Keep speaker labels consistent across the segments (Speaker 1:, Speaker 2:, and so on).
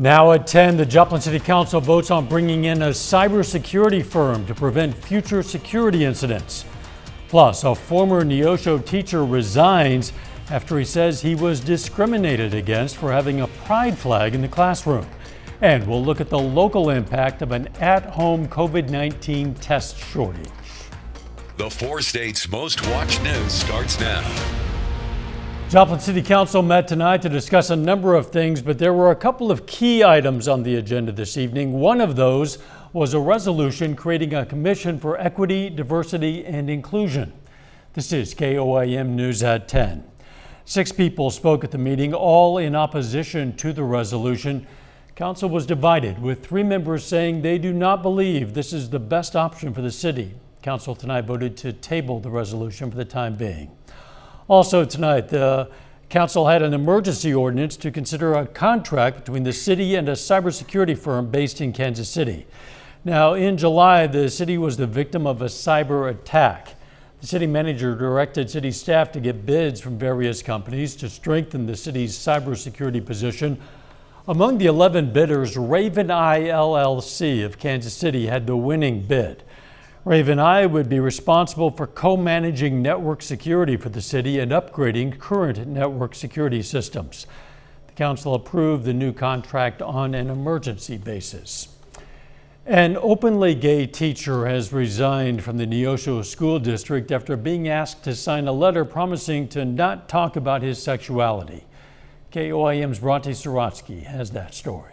Speaker 1: Now at 10, the Joplin City Council votes on bringing in a cybersecurity firm to prevent future security incidents. Plus, a former Neosho teacher resigns after he says he was discriminated against for having a pride flag in the classroom. And we'll look at the local impact of an at-home COVID-19 test shortage.
Speaker 2: The 4 states' most watched news starts now.
Speaker 1: Joplin City Council met tonight to discuss a number of things, but there were a couple of key items on the agenda this evening. One of those was a resolution creating a commission for equity, diversity, and inclusion. This is KOAM News at 10. 6 people spoke at the meeting, all in opposition to the resolution. Council was divided, with 3 members saying they do not believe this is the best option for the city. Council tonight voted to table the resolution for the time being. Also tonight, the council had an emergency ordinance to consider a contract between the city and a cybersecurity firm based in Kansas City. Now, in July, the city was the victim of a cyber attack. The city manager directed city staff to get bids from various companies to strengthen the city's cybersecurity position. Among the 11 bidders, Raven Eye LLC of Kansas City had the winning bid. Raven Eye would be responsible for co-managing network security for the city and upgrading current network security systems. The council approved the new contract on an emergency basis. An openly gay teacher has resigned from the Neosho School District after being asked to sign a letter promising to not talk about his sexuality. KOAM's Bronte Sorotsky has that story.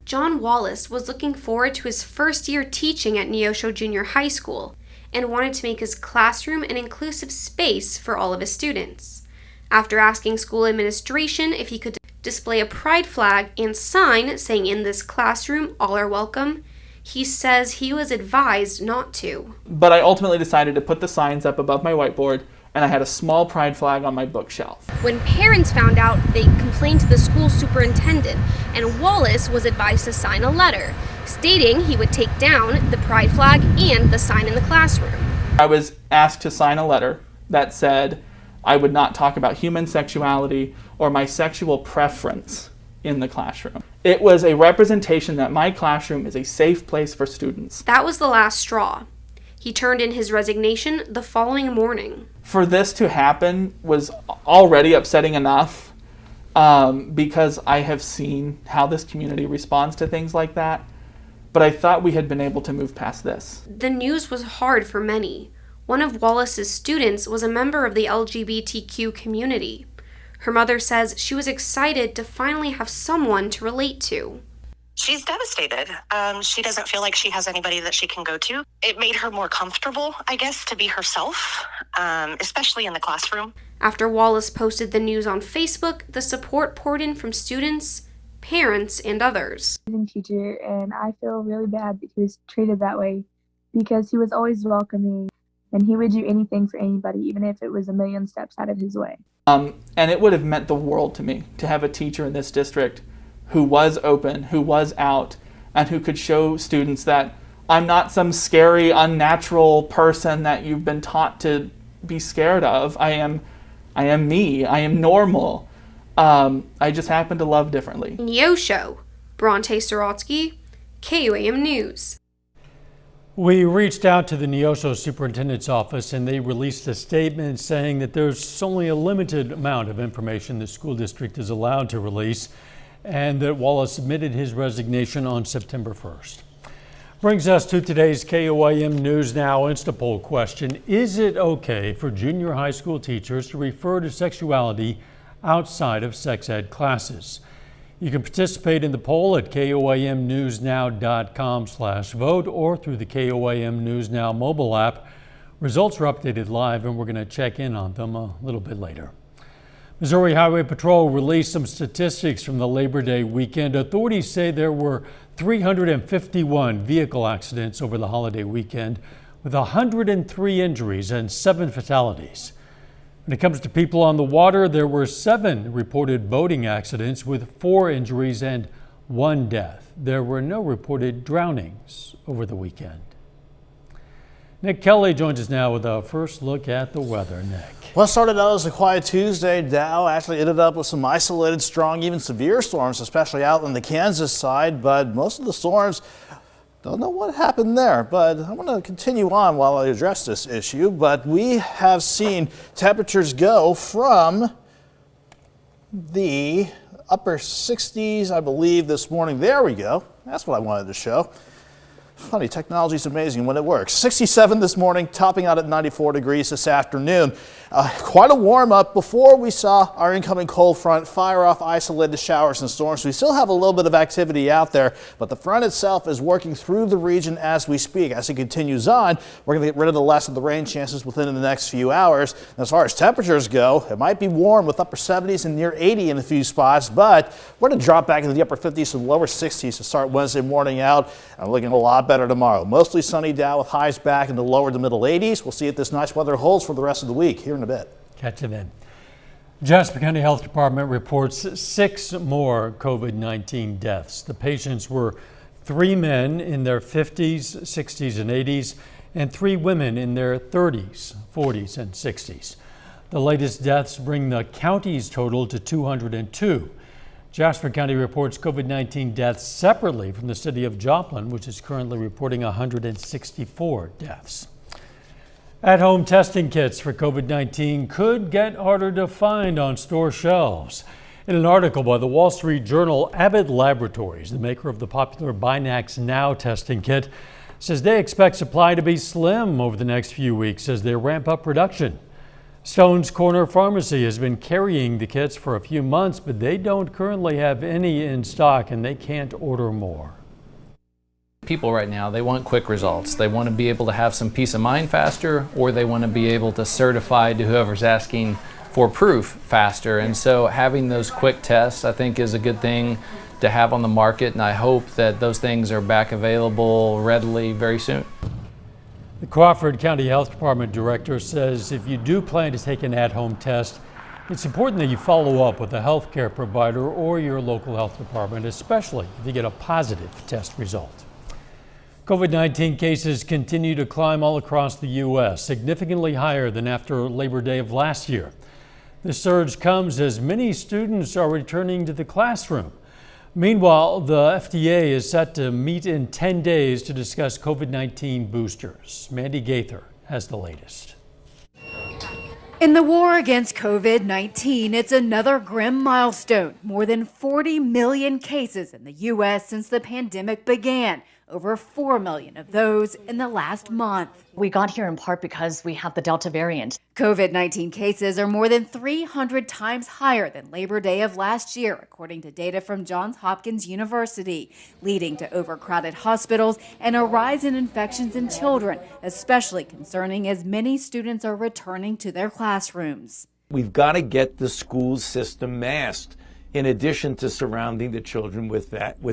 Speaker 3: John Wallace was looking forward to his first year teaching at Neosho Junior High School and wanted to make his classroom an inclusive space for all of his students. After asking school administration if he could display a pride flag and sign saying "In this classroom, all are welcome," he says he was advised not to.
Speaker 4: But I ultimately decided to put the signs up above my whiteboard, and I had a small pride flag on my bookshelf.
Speaker 3: When parents found out, they complained to the school superintendent, and Wallace was advised to sign a letter stating he would take down the pride flag and the sign in the classroom.
Speaker 4: I was asked to sign a letter that said I would not talk about human sexuality or my sexual preference in the classroom. It was a representation that my classroom is a safe place for students.
Speaker 3: That was the last straw. He turned in his resignation the following morning.
Speaker 4: For this to happen was already upsetting enough because I have seen how this community responds to things like that. But I thought we had been able to move past this.
Speaker 3: The news was hard for many. One of Wallace's students was a member of the LGBTQ community. Her mother says she was excited to finally have someone to relate to.
Speaker 5: She's devastated. She doesn't feel like she has anybody that she can go to. It made her more comfortable, I guess, to be herself, especially in the classroom.
Speaker 3: After Wallace posted the news on Facebook, the support poured in from students, parents, and others.
Speaker 6: Teacher, and I feel really bad that he was treated that way because he was always welcoming and he would do anything for anybody, even if it was a million steps out of his way.
Speaker 4: And it would have meant the world to me to have a teacher in this district who was open, who was out, and who could show students that I'm not some scary, unnatural person that you've been taught to be scared of. I am me. I am normal. I just happen to love differently.
Speaker 3: Neosho, Bronte Sorotsky, KOAM News.
Speaker 1: We reached out to the Neosho Superintendent's office and they released a statement saying that there's only a limited amount of information the school district is allowed to release, and that Wallace submitted his resignation on September 1st. Brings us to today's KOAM News Now Insta Poll question. Is it okay for junior high school teachers to refer to sexuality outside of sex ed classes? You can participate in the poll at koamnewsnow.com/vote or through the KOAM News Now mobile app. Results are updated live and we're going to check in on them a little bit later. Missouri Highway Patrol released some statistics from the Labor Day weekend. Authorities say there were 351 vehicle accidents over the holiday weekend, with 103 injuries and 7 fatalities. When it comes to people on the water, there were 7 reported boating accidents with 4 injuries and 1 death. There were no reported drownings over the weekend. Nick Kelly joins us now with a first look at the weather. Nick.
Speaker 7: Well, it started out as a quiet Tuesday. Dow actually ended up with some isolated, strong, even severe storms, especially out on the Kansas side. But most of the storms, don't know what happened there. But I want to continue on while I address this issue. But we have seen temperatures go from the upper 60s, I believe, this morning. There we go. That's what I wanted to show. Funny, technology is amazing when it works. 67 this morning, topping out at 94 degrees this afternoon. Quite a warm up before we saw our incoming cold front fire off isolated showers and storms. We still have a little bit of activity out there, but the front itself is working through the region as we speak. As it continues on, we're going to get rid of the less of the rain chances within the next few hours. And as far as temperatures go, it might be warm with upper 70s and near 80 in a few spots, but we're going to drop back into the upper 50s to lower 60s to start Wednesday morning out. I'm looking a lot better tomorrow. Mostly sunny Dow with highs back in the lower to middle 80s. We'll see if this nice weather holds for the rest of the week here in a bit.
Speaker 1: Catch you then. Jasper County Health Department reports 6 more COVID-19 deaths. The patients were 3 men in their 50s, 60s, and 80s, and 3 women in their 30s, 40s, and 60s. The latest deaths bring the county's total to 202. Jasper County reports COVID-19 deaths separately from the city of Joplin, which is currently reporting 164 deaths. At-home testing kits for COVID-19 could get harder to find on store shelves. In an article by the Wall Street Journal, Abbott Laboratories, the maker of the popular Binax Now testing kit, says they expect supply to be slim over the next few weeks as they ramp up production. Stone's Corner Pharmacy has been carrying the kits for a few months, but they don't currently have any in stock and they can't order more.
Speaker 8: People right now, they want quick results. They want to be able to have some peace of mind faster, or they want to be able to certify to whoever's asking for proof faster. And so having those quick tests, I think, is a good thing to have on the market, and I hope that those things are back available readily very soon.
Speaker 1: The Crawford County Health Department director says if you do plan to take an at-home test, it's important that you follow up with a healthcare provider or your local health department, especially if you get a positive test result. COVID-19 cases continue to climb all across the U.S., significantly higher than after Labor Day of last year. The surge comes as many students are returning to the classroom. Meanwhile, the FDA is set to meet in 10 days to discuss COVID-19 boosters. Mandy Gaither has the latest.
Speaker 9: In the war against COVID-19, it's another grim milestone. More than 40 million cases in the U.S. since the pandemic began. Over 4 million of those in the last month.
Speaker 10: We got here in part because we have the Delta variant.
Speaker 9: COVID-19 cases are more than 300 times higher than Labor Day of last year, according to data from Johns Hopkins University, leading to overcrowded hospitals and a rise in infections in children, especially concerning as many students are returning to their classrooms.
Speaker 11: We've got to get the school system masked, in addition to surrounding the children with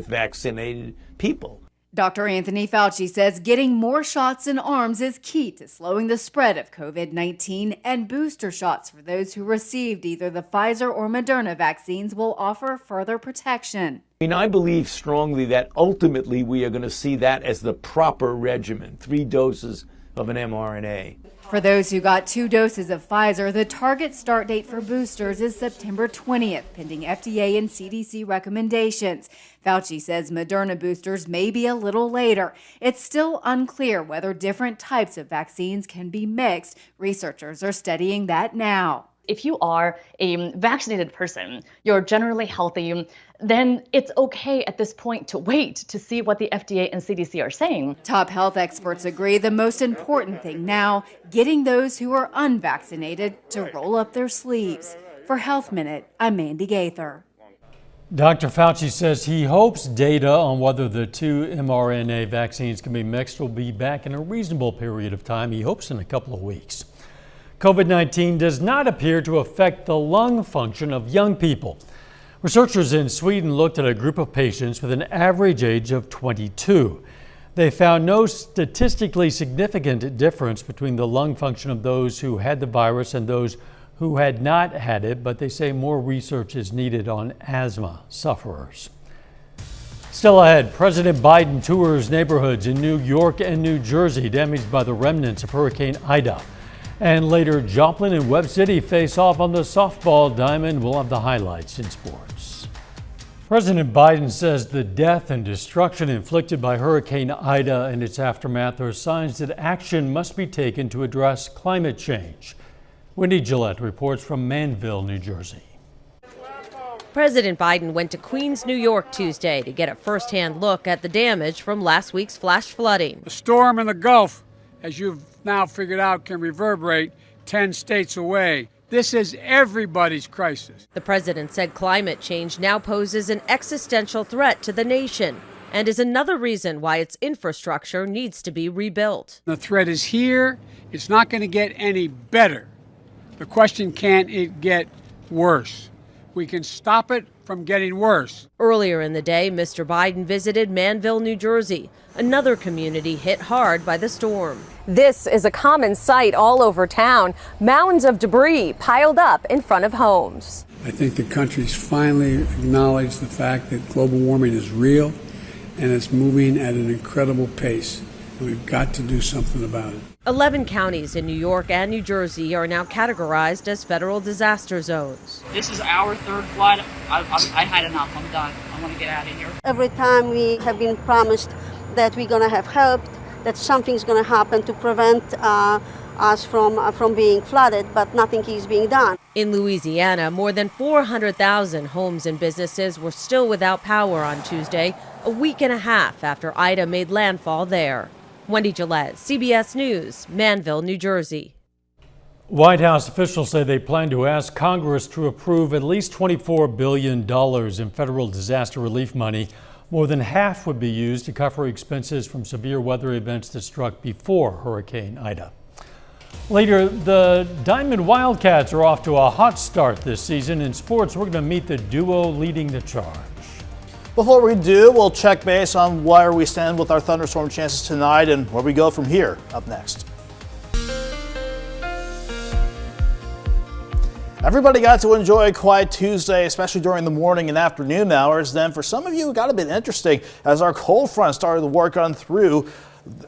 Speaker 11: vaccinated people.
Speaker 9: Dr. Anthony Fauci says getting more shots in arms is key to slowing the spread of COVID-19, and booster shots for those who received either the Pfizer or Moderna vaccines will offer further protection.
Speaker 11: I believe strongly that ultimately we are going to see that as the proper regimen, 3 doses of an mRNA.
Speaker 9: For those who got 2 doses of Pfizer, the target start date for boosters is September 20th, pending FDA and CDC recommendations. Fauci says Moderna boosters may be a little later. It's still unclear whether different types of vaccines can be mixed. Researchers are studying that now.
Speaker 10: If you are a vaccinated person, you're generally healthy, then it's okay at this point to wait to see what the FDA and CDC are saying.
Speaker 9: Top health experts agree the most important thing now, getting those who are unvaccinated to roll up their sleeves. For Health Minute, I'm Mandy Gaither.
Speaker 1: Dr. Fauci says he hopes data on whether the 2 mRNA vaccines can be mixed will be back in a reasonable period of time. He hopes in a couple of weeks. COVID-19 does not appear to affect the lung function of young people. Researchers in Sweden looked at a group of patients with an average age of 22. They found no statistically significant difference between the lung function of those who had the virus and those who had not had it, but they say more research is needed on asthma sufferers. Still ahead, President Biden tours neighborhoods in New York and New Jersey damaged by the remnants of Hurricane Ida. And later, Joplin and Webb City face off on the softball diamond. We'll have the highlights in sports. President Biden says the death and destruction inflicted by Hurricane Ida and its aftermath are signs that action must be taken to address climate change. Wendy Gillette reports from Manville, New Jersey.
Speaker 12: President Biden went to Queens, New York Tuesday to get a first-hand look at the damage from last week's flash flooding.
Speaker 13: The storm in the Gulf, as you've now figured out, can reverberate 10 states away. This is everybody's crisis.
Speaker 12: The president said climate change now poses an existential threat to the nation and is another reason why its infrastructure needs to be rebuilt.
Speaker 13: The threat is here. It's not going to get any better. The question, can it get worse? We can stop it from getting worse.
Speaker 12: Earlier in the day, Mr. Biden visited Manville, New Jersey, another community hit hard by the storm.
Speaker 14: This is a common sight all over town. Mounds of debris piled up in front of homes.
Speaker 13: I think the country's finally acknowledged the fact that global warming is real and it's moving at an incredible pace. And we've got to do something about it.
Speaker 12: 11 counties in New York and New Jersey are now categorized as federal disaster zones.
Speaker 15: This is our third flood. I had enough. I'm done. I want to get out of here.
Speaker 16: Every time we have been promised that we're going to have help, that something's going to happen to prevent us from being flooded, but nothing is being done.
Speaker 12: In Louisiana, more than 400,000 homes and businesses were still without power on Tuesday, a week and a half after Ida made landfall there. Wendy Gillette, CBS News, Manville, New Jersey.
Speaker 1: White House officials say they plan to ask Congress to approve at least $24 billion in federal disaster relief money. More than half would be used to cover expenses from severe weather events that struck before Hurricane Ida. Later, the Diamond Wildcats are off to a hot start this season. In sports, we're going to meet the duo leading the charge.
Speaker 7: Before we do, we'll check base on where we stand with our thunderstorm chances tonight and where we go from here. Up next. Everybody got to enjoy a quiet Tuesday, especially during the morning and afternoon hours. Then for some of you, it got a bit interesting as our cold front started to work on through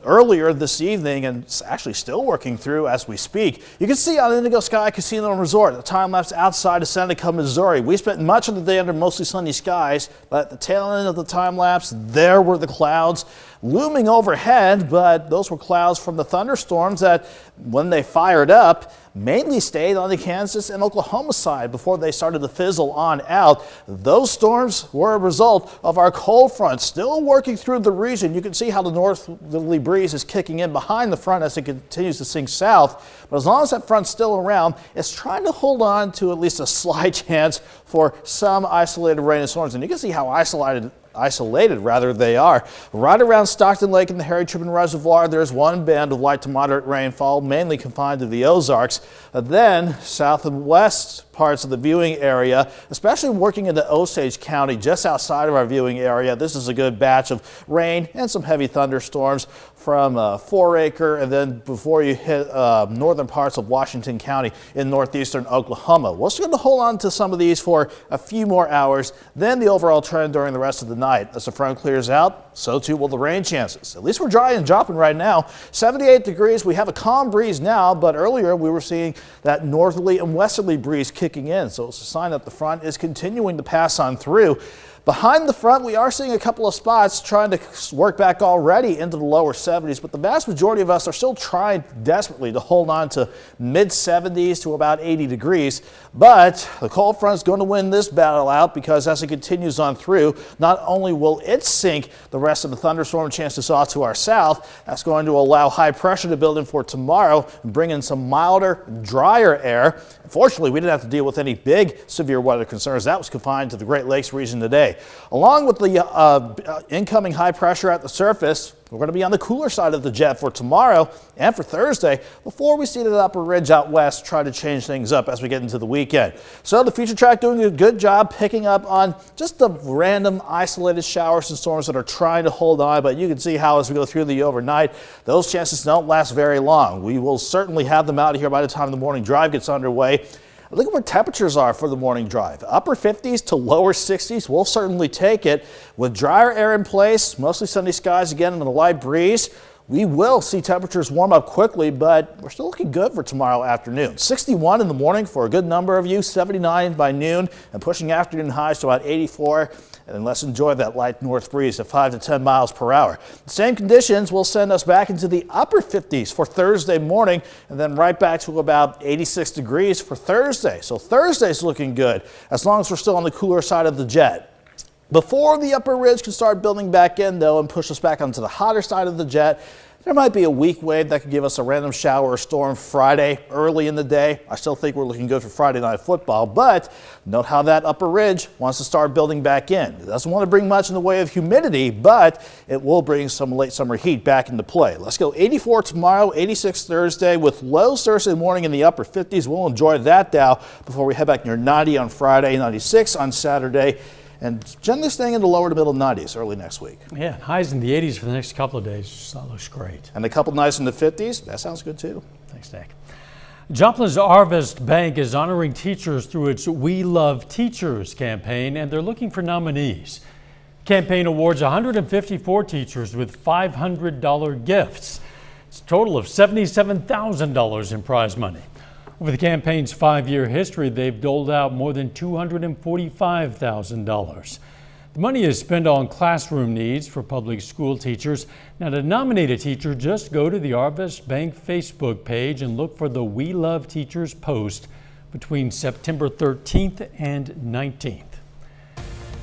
Speaker 7: earlier this evening, and it's actually still working through as we speak. You can see on Indigo Sky Casino and Resort, a time lapse outside of Seneca, Missouri. We spent much of the day under mostly sunny skies, but at the tail end of the time lapse, there were the clouds looming overhead, but those were clouds from the thunderstorms that, when they fired up, mainly stayed on the Kansas and Oklahoma side before they started to fizzle on out. Those storms were a result of our cold front still working through the region. You can see how the northerly breeze is kicking in behind the front as it continues to sink south. But as long as that front's still around, it's trying to hold on to at least a slight chance for some isolated rain and storms. And you can see how isolated they are. Right around Stockton Lake and the Harry Truman Reservoir, there's one band of light to moderate rainfall, mainly confined to the Ozarks. Then south and west parts of the viewing area, especially working into Osage County, just outside of our viewing area. This is a good batch of rain and some heavy thunderstorms from 4 Acre, and then before you hit northern parts of Washington County in northeastern Oklahoma. We're still going to hold on to some of these for a few more hours, then the overall trend during the rest of the night. As the front clears out, so too will the rain chances. At least we're dry and dropping right now. 78 degrees. We have a calm breeze now, but earlier we were seeing that northerly and westerly breeze kicking in, so it's a sign that the front is continuing to pass on through. Behind the front, we are seeing a couple of spots trying to work back already into the lower 70s, but the vast majority of us are still trying desperately to hold on to mid 70s to about 80 degrees. But the cold front is going to win this battle out, because as it continues on through, not only will it sink the rest of the thunderstorm chances off to our south, that's going to allow high pressure to build in for tomorrow and bring in some milder, drier air. Fortunately, we didn't have to deal with any big severe weather concerns. That was confined to the Great Lakes region today. Along with the incoming high pressure at the surface, we're going to be on the cooler side of the jet for tomorrow and for Thursday before we see the upper ridge out west try to change things up as we get into the weekend. So the future track doing a good job picking up on just the random isolated showers and storms that are trying to hold on, but you can see how as we go through the overnight, those chances don't last very long. We will certainly have them out of here by the time the morning drive gets underway. Look at where temperatures are for the morning drive. Upper 50s to lower 60s. We'll certainly take it. With drier air in place, mostly sunny skies again and a light breeze. We will see temperatures warm up quickly, but we're still looking good for tomorrow afternoon. 61 in the morning for a good number of you, 79 by noon, and pushing afternoon highs to about 84. And then let's enjoy that light north breeze at 5 to 10 miles per hour. The same conditions will send us back into the upper 50s for Thursday morning, and then right back to about 86 degrees for Thursday. So Thursday's looking good, as long as we're still on the cooler side of the jet. Before the upper ridge can start building back in, though, and push us back onto the hotter side of the jet, there might be a weak wave that could give us a random shower or storm Friday early in the day. I still think we're looking good for Friday night football, but note how that upper ridge wants to start building back in. It doesn't want to bring much in the way of humidity, but it will bring some late summer heat back into play. Let's go 84 tomorrow, 86 Thursday, with lows Thursday morning in the upper 50s. We'll enjoy that Dow before we head back near 90 on Friday, 96 on Saturday, and generally staying in the lower to middle 90s early next week.
Speaker 1: Yeah, highs in the 80s for the next couple of days. That looks great.
Speaker 7: And a couple nights in the 50s. That sounds good too.
Speaker 1: Thanks, Nick. Joplin's Arvest Bank is honoring teachers through its We Love Teachers campaign, and they're looking for nominees. The campaign awards 154 teachers with $500 gifts. It's a total of $77,000 in prize money. Over the campaign's 5-year history, they've doled out more than $245,000. The money is spent on classroom needs for public school teachers. Now, to nominate a teacher, just go to the Arvest Bank Facebook page and look for the We Love Teachers post between September 13th and 19th.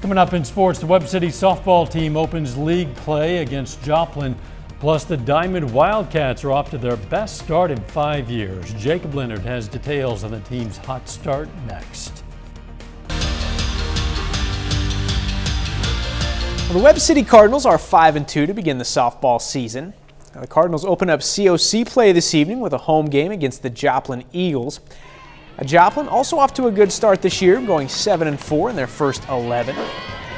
Speaker 1: Coming up in sports, the Webb City softball team opens league play against Joplin. Plus, the Diamond Wildcats are off to their best start in 5 years. Jacob Leonard has details on the team's hot start next.
Speaker 17: Well, the Webb City Cardinals are 5-2 to begin the softball season. Now, the Cardinals open up COC play this evening with a home game against the Joplin Eagles. Joplin also off to a good start this year, going 7-4 in their first 11.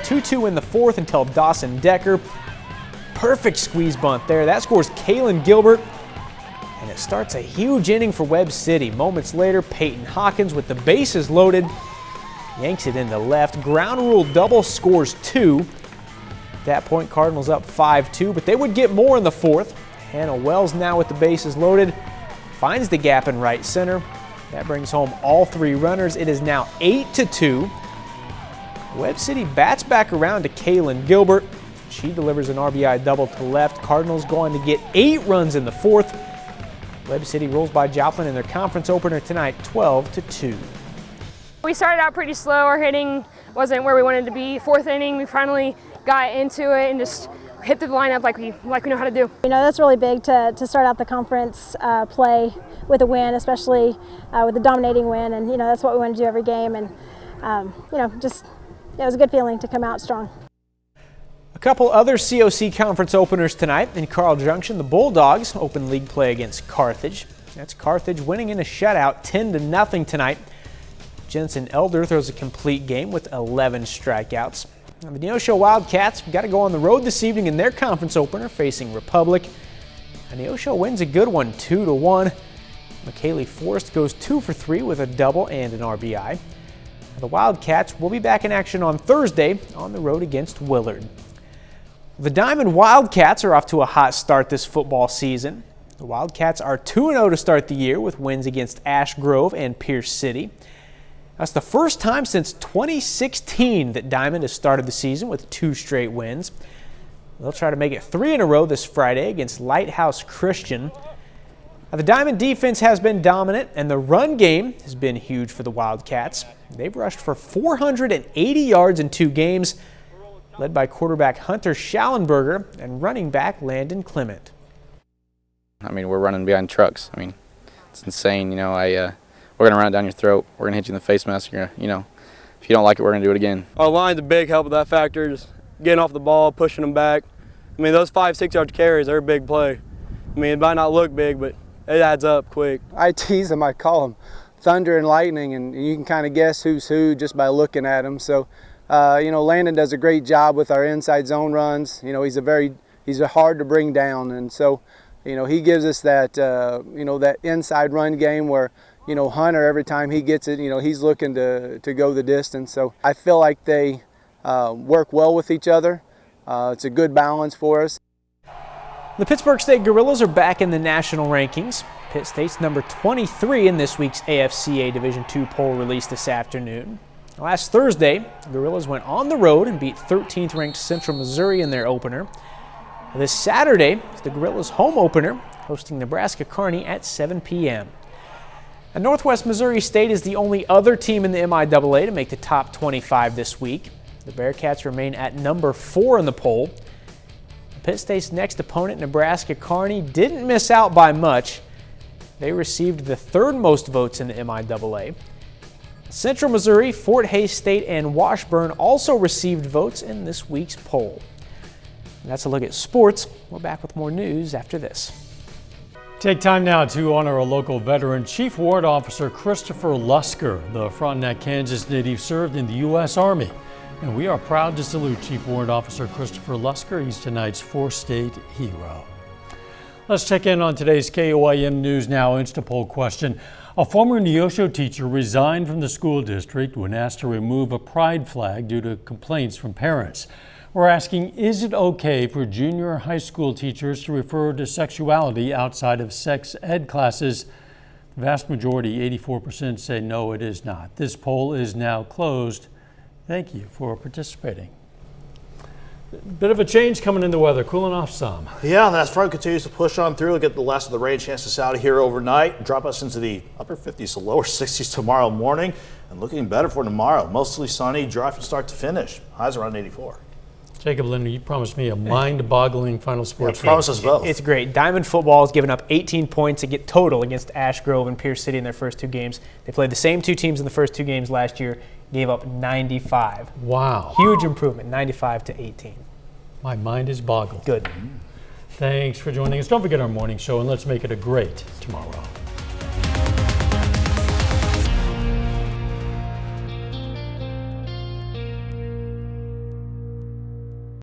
Speaker 17: 2-2 in the fourth until Dawson Decker. Perfect squeeze bunt there. That scores Kaylin Gilbert, and it starts a huge inning for Webb City. Moments later, Peyton Hawkins with the bases loaded yanks it into left. Ground rule double scores 2. At that point, Cardinals up 5-2, but they would get more in the fourth. Hannah Wells now with the bases loaded finds the gap in right center. That brings home all 3 runners. It is now 8-2. Webb City bats back around to Kaylin Gilbert. She delivers an RBI double to left. Cardinals going to get 8 runs in the fourth. Webb City rolls by Joplin in their conference opener tonight, 12-2.
Speaker 18: We started out pretty slow. Our hitting wasn't where we wanted to be. Fourth inning, we finally got into it and just hit through the lineup like we know how to do.
Speaker 19: You know, that's really big to start out the conference play with a win, especially with a dominating win. And, you know, that's what we want to do every game. And, you know, just it was a good feeling to come out strong.
Speaker 17: A couple other COC conference openers tonight. In Carl Junction, the Bulldogs open league play against Carthage. That's Carthage winning in a shutout 10-0 tonight. Jensen Elder throws a complete game with 11 strikeouts. Now, the Neosho Wildcats got to go on the road this evening in their conference opener facing Republic. And Neosho wins a good one, 2-1. McKaylee Forrest goes 2 for 3 with a double and an RBI. Now, the Wildcats will be back in action on Thursday on the road against Willard. The Diamond Wildcats are off to a hot start this football season. The Wildcats are 2-0 to start the year with wins against Ash Grove and Pierce City. That's the first time since 2016 that Diamond has started the season with 2 straight wins. They'll try to make it 3 in a row this Friday against Lighthouse Christian. Now, the Diamond defense has been dominant, and the run game has been huge for the Wildcats. They've rushed for 480 yards in 2 games, led by quarterback Hunter Schallenberger and running back Landon Clement.
Speaker 20: I mean, we're running behind trucks. I mean, it's insane. You know, we're going to run it down your throat. We're going to hit you in the face mask. You're gonna, you know, if you don't like it, we're going to do it again.
Speaker 21: Our line's a big help with that factor, just getting off the ball, pushing them back. I mean, those 5-6 yard carries are a big play. I mean, it might not look big, but it adds up quick.
Speaker 22: I tease them, I call them thunder and lightning, and you can kind of guess who's who just by looking at them. So, you know, Landon does a great job with our inside zone runs. You know, he's hard to bring down, and so, you know, he gives us that, you know, that inside run game where, Hunter, every time he gets it, he's looking to go the distance. So I feel like they work well with each other. It's a good balance for us.
Speaker 17: The Pittsburgh State Gorillas are back in the national rankings. Pitt State's number 23 in this week's AFCA Division II poll released this afternoon. Last Thursday, the Gorillas went on the road and beat 13th ranked Central Missouri in their opener. This Saturday is the Gorillas' home opener, hosting Nebraska Kearney at 7 p.m. And Northwest Missouri State is the only other team in the MIAA to make the top 25 this week. The Bearcats remain at number 4 in the poll. Pitt State's next opponent, Nebraska Kearney, didn't miss out by much. They received the third most votes in the MIAA. Central Missouri, Fort Hays State, and Washburn also received votes in this week's poll. And that's a look at sports. We're back with more news after this.
Speaker 1: Take time now to honor a local veteran. Chief Warrant Officer Christopher Lusker, the Frontenac, Kansas native, served in the U.S. Army. And we are proud to salute Chief Warrant Officer Christopher Lusker. He's tonight's 4-state hero. Let's check in on today's KOAM News Now Insta Poll question. A former Neosho teacher resigned from the school district when asked to remove a pride flag due to complaints from parents. We're asking, is it okay for junior high school teachers to refer to sexuality outside of sex ed classes? The vast majority, 84%, say no, it is not. This poll is now closed. Thank you for participating. Bit of a change coming in the weather, cooling off some.
Speaker 7: Yeah, that front continues to push on through. We'll get the last of the rain chances out of here overnight. Drop us into the upper 50s to lower 60s tomorrow morning. And looking better for tomorrow. Mostly sunny, dry from start to finish. Highs around 84.
Speaker 1: Jacob Linder, you promised me a mind-boggling final sports game.
Speaker 7: Promise us both.
Speaker 17: It's great. Diamond football has given up 18 points to get total against Ash Grove and Pierce City in their first 2 games. They played the same 2 teams in the first 2 games last year, gave up 95.
Speaker 1: Wow.
Speaker 17: Huge improvement, 95 to 18.
Speaker 1: My mind is boggled.
Speaker 17: Good.
Speaker 1: Thanks for joining us. Don't forget our morning show, and let's make it a great tomorrow.